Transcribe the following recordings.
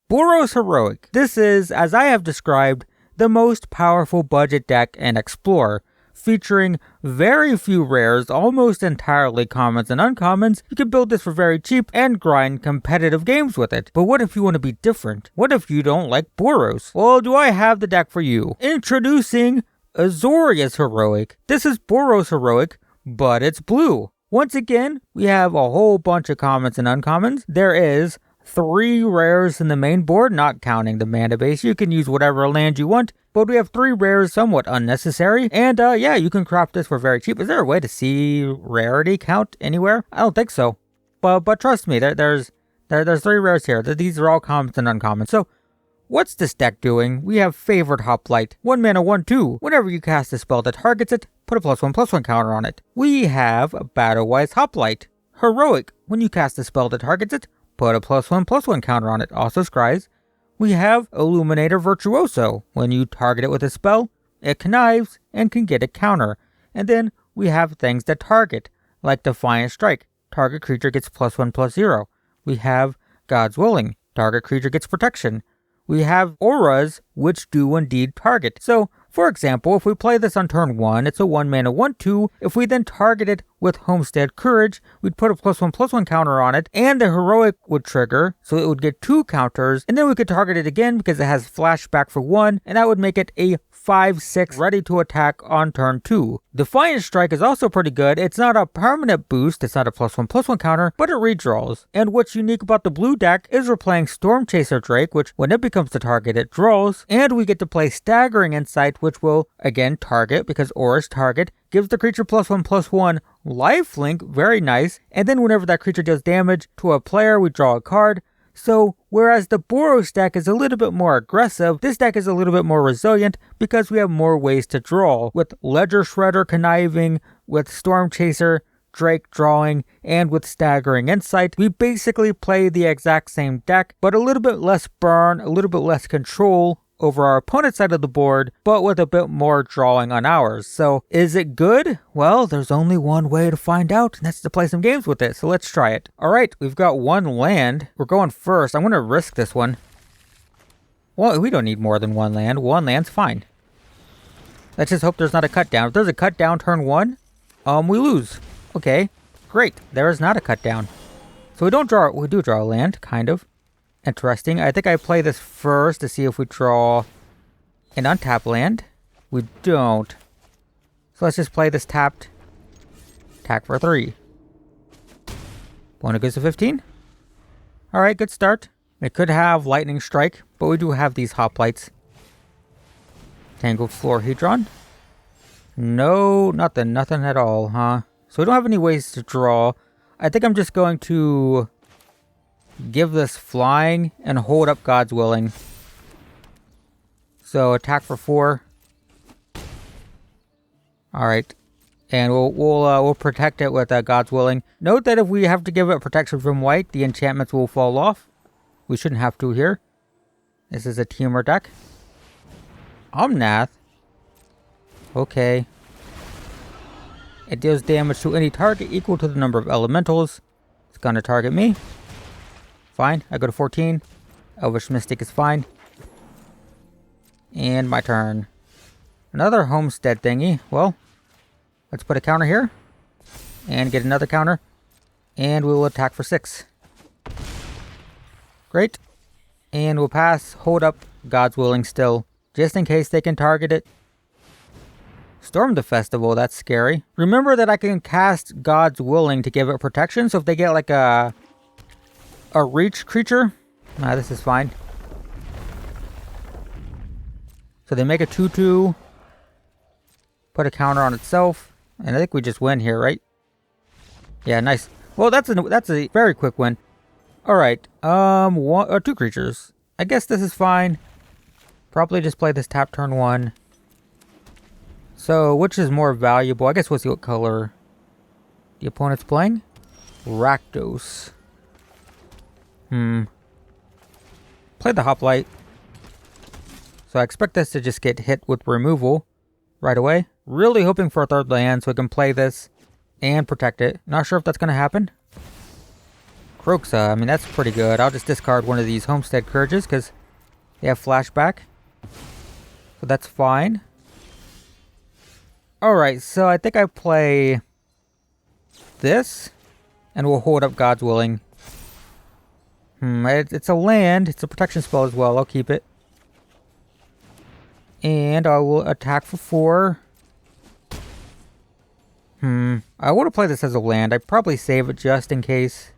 Boros Heroic. This is, as I have described, the most powerful budget deck in Explorer, featuring very few rares, almost entirely commons and uncommons. You can build this for very cheap and grind competitive games with it. But what if you want to be different? What if you don't like Boros? Well, do I have the deck for you? Introducing Azorius Heroic. This is Boros Heroic, but it's blue. Once again, we have a whole bunch of commons and uncommons. There is 3 rares in the main board, not counting the mana base. You can use whatever land you want, but we have 3 rares, somewhat unnecessary. And yeah, you can craft this for very cheap. Is there a way to see rarity count anywhere? I don't think so. But trust me, there's 3 rares here. These are all commons and uncommons. So what's this deck doing? We have Favored Hoplite. 1 mana, 1/2. Whenever you cast a spell that targets it, put a +1/+1 counter on it. We have Battlewise Hoplite. Heroic. When you cast a spell that targets it, put a +1/+1 counter on it. Also scries. We have Illuminator Virtuoso. When you target it with a spell, it connives and can get a counter. And then we have things that target, like Defiant Strike. Target creature gets +1/+0. We have God's Willing. Target creature gets protection. We have auras, which do indeed target. So, for example, if we play this on turn 1, it's a 1 mana 1/2. If we then target it with Homestead Courage, we'd put a +1/+1 counter on it, and the Heroic would trigger, so it would get 2 counters, and then we could target it again because it has flashback for 1, and that would make it a 5/6 ready to attack on turn 2. Defiant Strike is also pretty good. It's not a permanent boost, it's not a +1/+1 counter, but it redraws. And what's unique about the blue deck is we're playing Storm Chaser Drake, which when it becomes the target, it draws, and we get to play Staggering Insight, which will again target because auras target, gives the creature +1/+1 lifelink, very nice, and then whenever that creature does damage to a player, we draw a card. So, whereas the Boros deck is a little bit more aggressive, this deck is a little bit more resilient because we have more ways to draw, with Ledger Shredder conniving, with Storm Chaser, Drake drawing, and with Staggering Insight. We basically play the exact same deck, but a little bit less burn, a little bit less control over our opponent's side of the board, but with a bit more drawing on ours. So, is it good? Well, there's only one way to find out, and that's to play some games with it, so let's try it. Alright, we've got 1 land. We're going first. I'm going to risk this one. Well, we don't need more than 1 land. 1 land's fine. Let's just hope there's not a cut down. If there's a cut down turn 1, we lose. Okay, great. There is not a cut down. So we do draw a land, kind of. Interesting. I think I play this first to see if we draw an untapped land. We don't. So let's just play this tapped. Attack for 3. Opponent goes to 15. Alright, good start. It could have Lightning Strike, but we do have these Hoplites. Tangled Floorhedron. No, nothing at all, huh? So we don't have any ways to draw. I think I'm just going to give this flying and hold up God's Willing. So attack for 4. Alright. And we'll protect it with God's Willing. Note that if we have to give it protection from white, the enchantments will fall off. We shouldn't have to here. This is a Temur deck. Omnath. Okay. It deals damage to any target equal to the number of elementals. It's gonna target me. Fine, I go to 14. Elvish Mystic is fine. And my turn. Another Homestead thingy. Well, let's put a counter here. And get another counter. And we will attack for 6. Great. And we'll pass, hold up God's Willing still, just in case they can target it. Storm the Festival, that's scary. Remember that I can cast God's Willing to give it protection, so if they get like a reach creature, this is fine. So they make a 2/2, put a counter on itself, and I think we just win here, right? Yeah, nice. Well, that's a very quick win. All right, 2 creatures. I guess this is fine. Probably just play this tap turn 1. So, which is more valuable? I guess we'll see what color the opponent's playing. Rakdos. Play the Hoplite. So I expect this to just get hit with removal right away. Really hoping for a 3rd land so I can play this and protect it. Not sure if that's going to happen. Croxa, I mean, that's pretty good. I'll just discard one of these Homestead Courages because they have flashback. So that's fine. Alright, so I think I play this, and we'll hold up God's Willing. It's a land. It's a protection spell as well. I'll keep it. And I will attack for 4. I want to play this as a land. I'd probably save it just in case.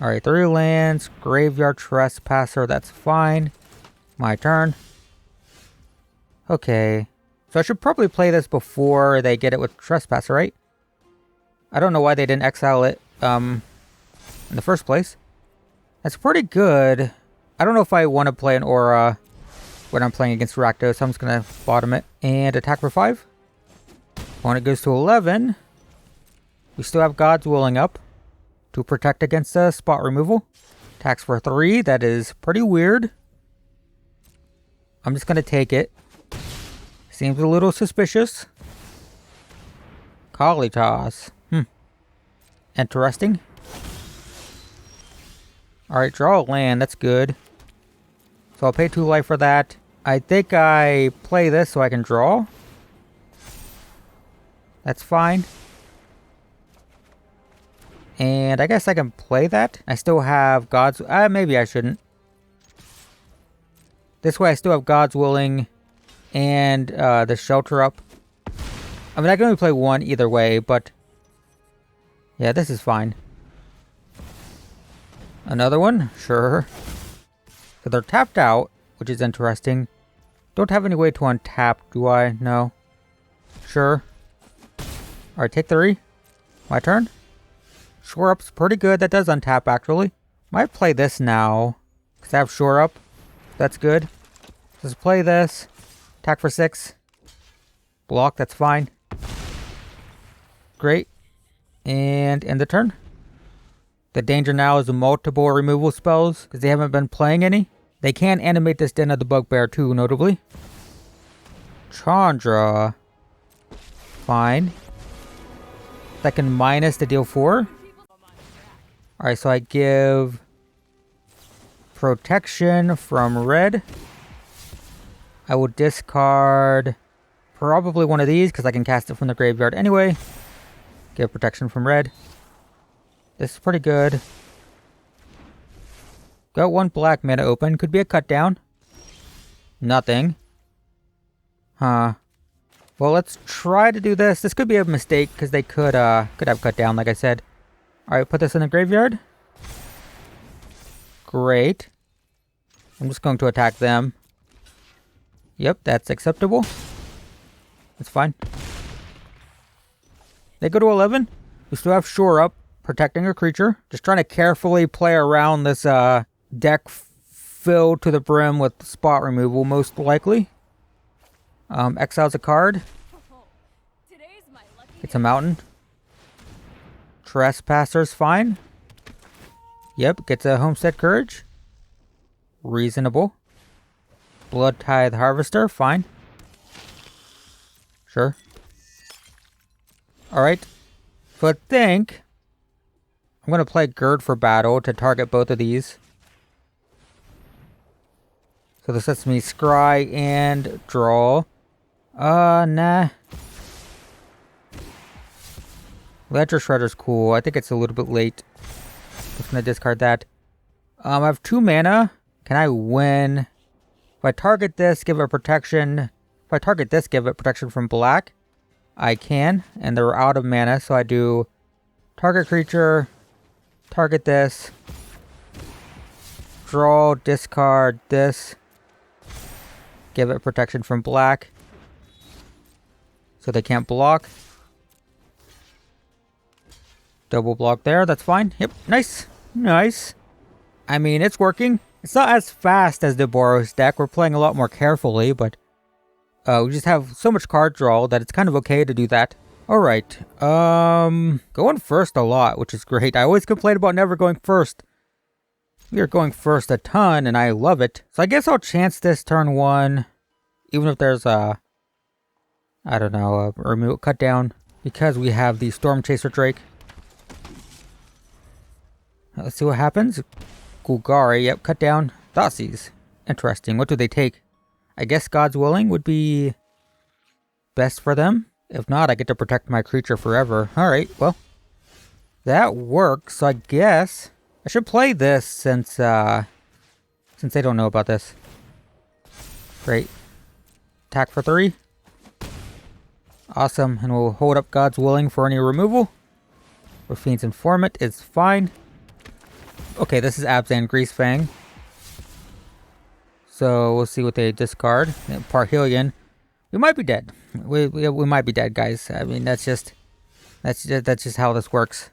Alright, 3 lands. Graveyard Trespasser. That's fine. My turn. Okay. So I should probably play this before they get it with Trespasser, right? I don't know why they didn't exile it in the first place. That's pretty good. I don't know if I want to play an Aura when I'm playing against Rakdos, so I'm just going to bottom it. And attack for 5. Opponent goes to 11. We still have God's Willing up to protect against spot removal. Attacks for 3. That is pretty weird. I'm just going to take it. Seems a little suspicious. Kalitas. Interesting. Alright, draw a land. That's good. So I'll pay 2 life for that. I think I play this so I can draw. That's fine. And I guess I can play that. I still have God's... maybe I shouldn't. This way I still have God's Willing and the Shelter up. I mean, I can only play 1 either way, but... yeah, this is fine. Another one? Sure. So they're tapped out, which is interesting. Don't have any way to untap, do I? No. Sure. Alright, take 3. My turn. Shore Up's pretty good. That does untap, actually. Might play this now, because I have Shore Up. That's good. Just play this. Attack for 6. Block, that's fine. Great. And end the turn. The danger now is multiple removal spells, because they haven't been playing any. They can animate this Den of the Bugbear too, notably. Chandra. Fine. That can minus to deal 4. Alright, so I give protection from red. I will discard probably one of these, because I can cast it from the graveyard anyway. Give protection from red. This is pretty good. Got 1 black mana open. Could be a cut down. Nothing. Huh. Well, let's try to do this. This could be a mistake, because they could have cut down, like I said. Alright, put this in the graveyard. Great. I'm just going to attack them. Yep, that's acceptable. That's fine. They go to 11. We still have Shore Up, protecting a creature. Just trying to carefully play around this deck filled to the brim with spot removal, most likely. Exiles a card. It's a mountain. Trespasser's fine. Yep, gets a Homestead Courage. Reasonable. Blood Tithe Harvester, fine. Sure. Alright. So I think I'm going to play Gird for battle to target both of these. So this lets me scry and draw. Nah. Ledger Shredder's cool. I think it's a little bit late. Just going to discard that. I have 2 mana. Can I win? If I target this, give it protection. If I target this, give it protection from black. I can. And they're out of mana, so I do target creature, target this, draw, discard this, give it protection from black. So they can't block. Double block there, that's fine. Yep, nice. Nice. I mean, it's working. It's not as fast as the Boros deck. We're playing a lot more carefully, but we just have so much card draw that it's kind of okay to do that. Alright, going first a lot, which is great. I always complain about never going first. We are going first a ton, and I love it. So I guess I'll chance this turn 1, even if there's a, I don't know, a remove cut down, because we have the Storm Chaser Drake. Let's see what happens. Gulgari, yep, cut down Thoughtseize. Interesting. What do they take? I guess God's Willing would be best for them. If not, I get to protect my creature forever. Alright, well, that works. So I guess I should play this since they don't know about this. Great. Attack for 3. Awesome. And we'll hold up God's Willing for any removal. Raffine's Informant is fine. Okay, this is Abzan Greasefang. So we'll see what they discard. Parhelion. We might be dead. We might be dead, guys. I mean, that's just how this works.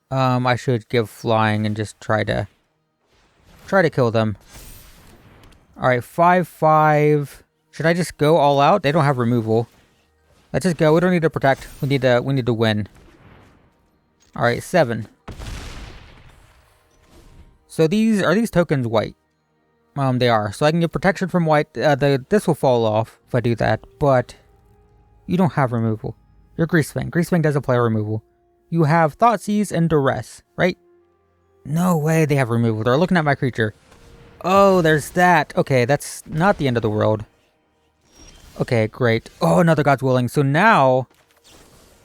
I should give flying and just try to kill them. All right, 5/5. Should I just go all out? They don't have removal. Let's just go. We don't need to protect. We need to win. All right, 7. So are these tokens white? They are. So I can get protection from white. This will fall off if I do that. But you don't have removal. You're Greasefang. Greasefang doesn't play removal. You have Thoughtseize and Duress, right? No way they have removal. They're looking at my creature. Oh, there's that. Okay, that's not the end of the world. Okay, great. Oh, another God's Willing. So now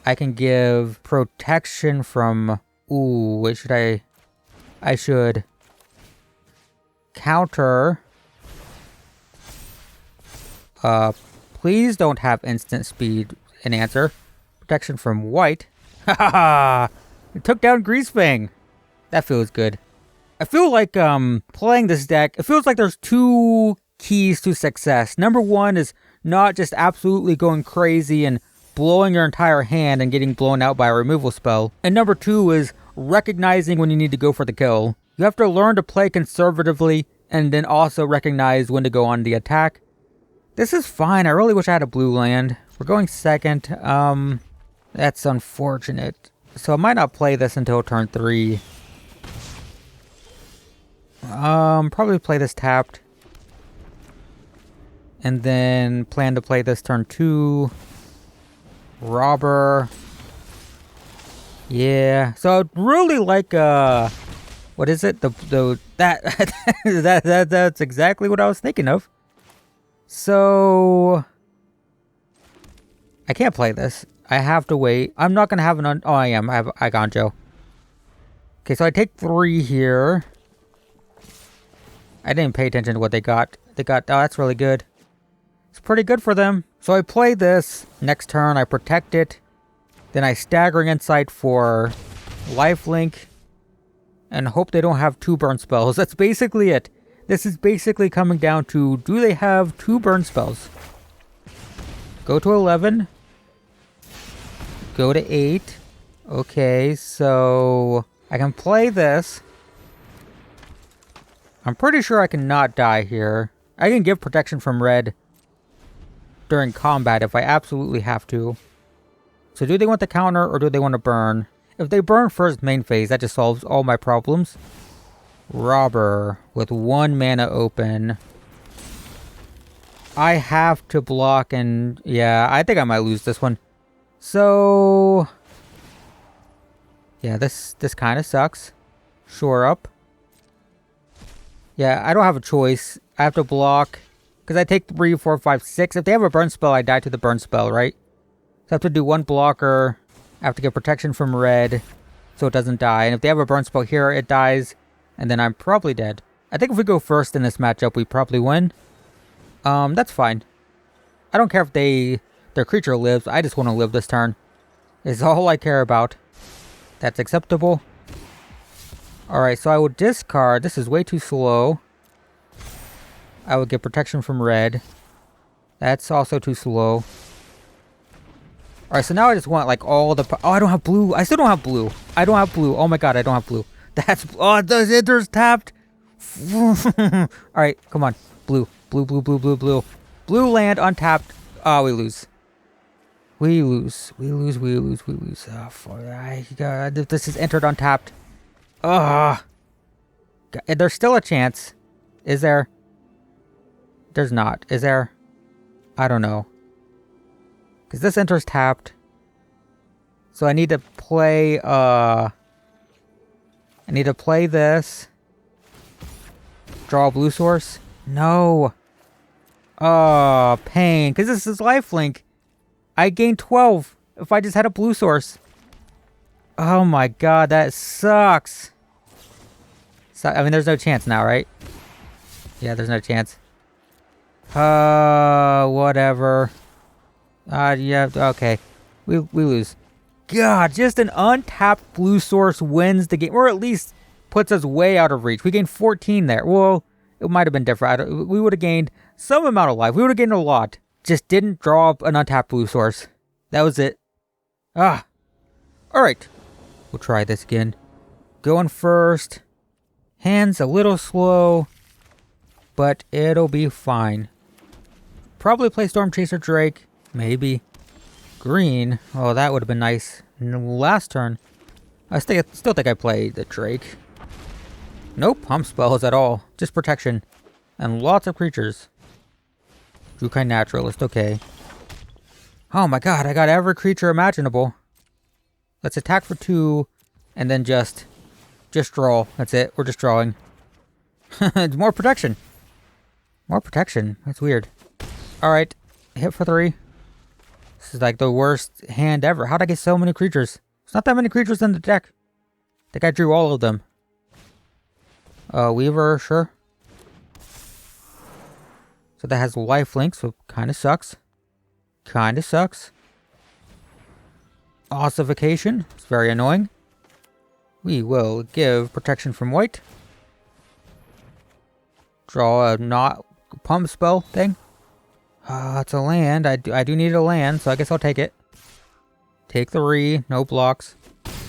I can give protection from... Ooh, wait, should I... I should counter... please don't have instant speed and answer. Protection from white. Ha ha ha! It took down Greasefang. That feels good. I feel like playing this deck, it feels like there's 2 keys to success. Number 1 is not just absolutely going crazy and blowing your entire hand and getting blown out by a removal spell. And number 2 is recognizing when you need to go for the kill. You have to learn to play conservatively and then also recognize when to go on the attack. This is fine. I really wish I had a blue land. We're going second. That's unfortunate. So I might not play this until turn 3. Probably play this tapped. And then plan to play this turn 2. Robber. Yeah. So I'd really like, what is it? That's exactly what I was thinking of. So I can't play this. I have to wait. I'm not going to have oh, I am. I have Igonjo. Okay, so I take 3 here. I didn't pay attention to what they got. Oh, that's really good. It's pretty good for them. So I play this. Next turn, I protect it. Then I Staggering Insight for lifelink. And hope they don't have 2 burn spells. That's basically it. This is basically coming down to, do they have 2 burn spells? Go to 11. Go to 8. Okay, so I can play this. I'm pretty sure I can not die here. I can give protection from red during combat if I absolutely have to. So do they want the counter or do they want to burn? If they burn first main phase, that just solves all my problems. Robber with 1 mana open. I have to block and... yeah, I think I might lose this one. So... yeah, this kind of sucks. Shore up. Yeah, I don't have a choice. I have to block. Because I take 3, 4, 5, 6. If they have a burn spell, I die to the burn spell, right? So I have to do 1 blocker. I have to get protection from red. So it doesn't die. And if they have a burn spell here, it dies. And then I'm probably dead. I think if we go first in this matchup, we probably win. That's fine. I don't care if their creature lives. I just want to live this turn. It's all I care about. That's acceptable. Alright, so I will discard. This is way too slow. I would get protection from red. That's also too slow. Alright, so now I just want like all the... oh, I don't have blue. I still don't have blue. I don't have blue. Oh my god, I don't have blue. That's... oh, there's tapped. Alright, come on. Blue. Blue, blue, blue, blue, blue. Blue land untapped. Oh, we lose. We lose. We lose, we lose, we lose. Oh, God, this is entered untapped. Ugh. There's still a chance. Is there? There's not. Is there? I don't know. Because this enters tapped. So I need to play, I need to play this. Draw a blue source. No. Oh, pain. Because this is lifelink. I gain 12 if I just had a blue source. Oh my god, that sucks. So, I mean, there's no chance now, right? Yeah, there's no chance. Whatever. Yeah, okay. We lose. God, just an untapped blue source wins the game. Or at least puts us way out of reach. We gained 14 there. Well, it might have been different. We would have gained some amount of life. We would have gained a lot. Just didn't draw up an untapped blue source. That was it. Alright. We'll try this again. Going first. Hands a little slow. But it'll be fine. Probably play Storm Chaser Drake. Maybe. Green. Oh, that would have been nice. Last turn. I still think I played the Drake. Nope, pump spells at all. Just protection. And lots of creatures. Drukhai Naturalist, okay. Oh my god, I got every creature imaginable. Let's attack for 2, and then just draw. That's it, we're just drawing. It's more protection. More protection, that's weird. Alright, hit for 3. This is like the worst hand ever. How'd I get so many creatures? There's not that many creatures in the deck. I think I drew all of them. Weaver, sure. So that has lifelink, so kinda sucks. Kinda sucks. Ossification, it's very annoying. We will give protection from white. Draw a not pump spell thing. It's a land. I do need a land, so I guess I'll take it. Take 3, no blocks.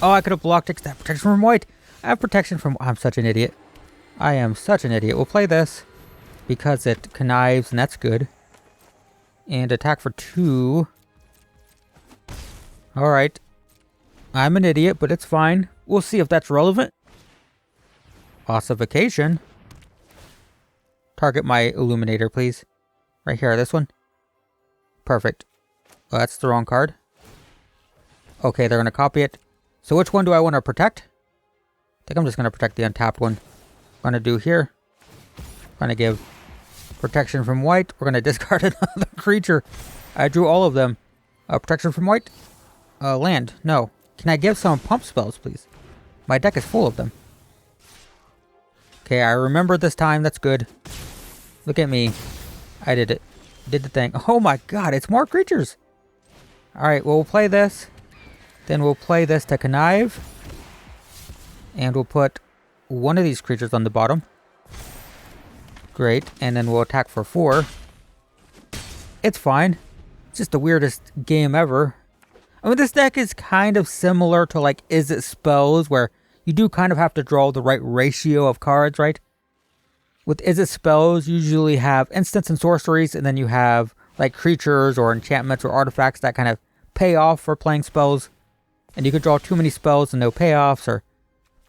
Oh, I could have blocked it. That protection from white. I have protection from... I'm such an idiot. I am such an idiot. We'll play this because it connives, and that's good. And attack for 2. Alright. I'm an idiot, but it's fine. We'll see if that's relevant. Ossification. Target my Illuminator, please. Right here, this one. Perfect. Oh, that's the wrong card. Okay, they're going to copy it. So which one do I want to protect? I think I'm just going to protect the untapped one. What I'm going to do here. I'm going to give protection from white. We're going to discard another creature. I drew all of them. Protection from white. Land. No. Can I give some pump spells, please? My deck is full of them. Okay, I remember this time. That's good. Look at me. I did it. Did the thing. Oh my god, it's more creatures. Alright, well, we'll play this. Then we'll play this to connive. And we'll put one of these creatures on the bottom. Great. And then we'll attack for 4. It's fine. It's just the weirdest game ever. I mean, this deck is kind of similar to, like, Is It Spells, where you do kind of have to draw the right ratio of cards, right? With Is It Spells, you usually have instants and sorceries, and then you have, like, creatures or enchantments or artifacts that kind of pay off for playing spells. And you could draw too many spells and no payoffs, or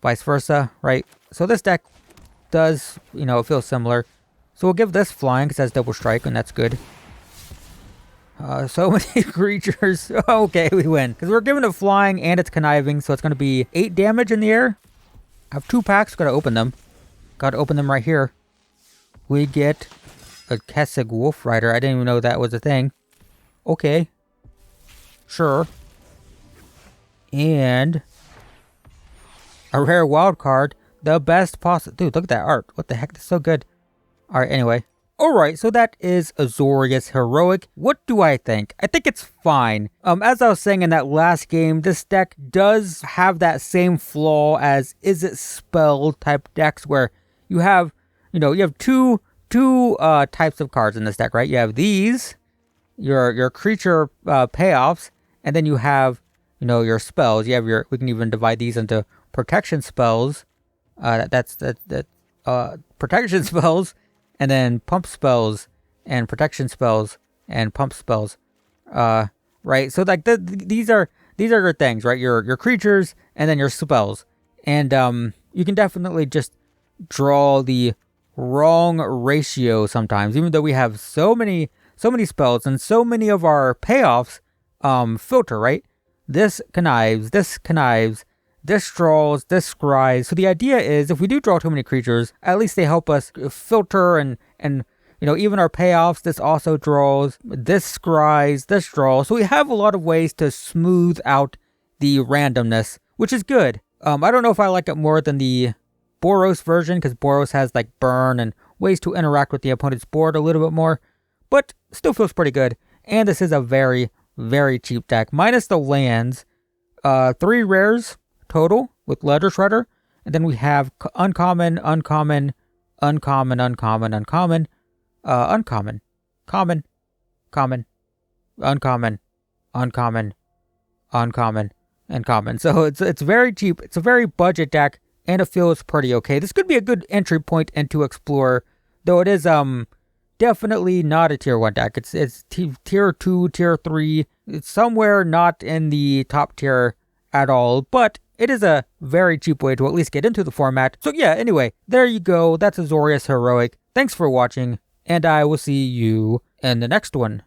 vice versa, right? So this deck does, you know, feel similar. So we'll give this flying, because it has double strike, and that's good. So many creatures. Okay, we win. Because we're giving it flying and it's conniving, so it's going to be 8 damage in the air. I have 2 packs, gotta open them. Gotta open them right here. We get a Kessig Wolf Rider. I didn't even know that was a thing. Okay. Sure. And a rare wild card. The best possible. Dude, look at that art. What the heck? That's so good. Alright, anyway. Alright, so that is Azorius Heroic. What do I think? I think it's fine. As I was saying in that last game, this deck does have that same flaw as Is It Spell type decks, where you have, you know, you have two types of cards in this deck, right? You have these, your creature payoffs, and then you have, you know, your spells. You have your, we can even divide these into protection spells. Protection spells. And then pump spells, and protection spells, and pump spells, right? So like these are your things, right? Your creatures, and then your spells, and you can definitely just draw the wrong ratio sometimes, even though we have so many spells and so many of our payoffs filter, right? This connives, this draws, this scries. So the idea is if we do draw too many creatures, at least they help us filter and even our payoffs. This also draws, this scries, this draws. So we have a lot of ways to smooth out the randomness, which is good. I don't know if I like it more than the Boros version, because Boros has like burn and ways to interact with the opponent's board a little bit more, but still feels pretty good. And this is a very, very cheap deck, minus the lands. 3 rares total with Ledger Shredder, and then we have uncommon, common, common, uncommon, and common. So it's very cheap. It's a very budget deck, and it feels pretty okay. This could be a good entry point into Explorer, though it is definitely not a tier 1 deck. It's tier 2, tier 3. It's somewhere not in the top tier at all, but it is a very cheap way to at least get into the format. So yeah, anyway, there you go. That's Azorius Heroic. Thanks for watching, and I will see you in the next one.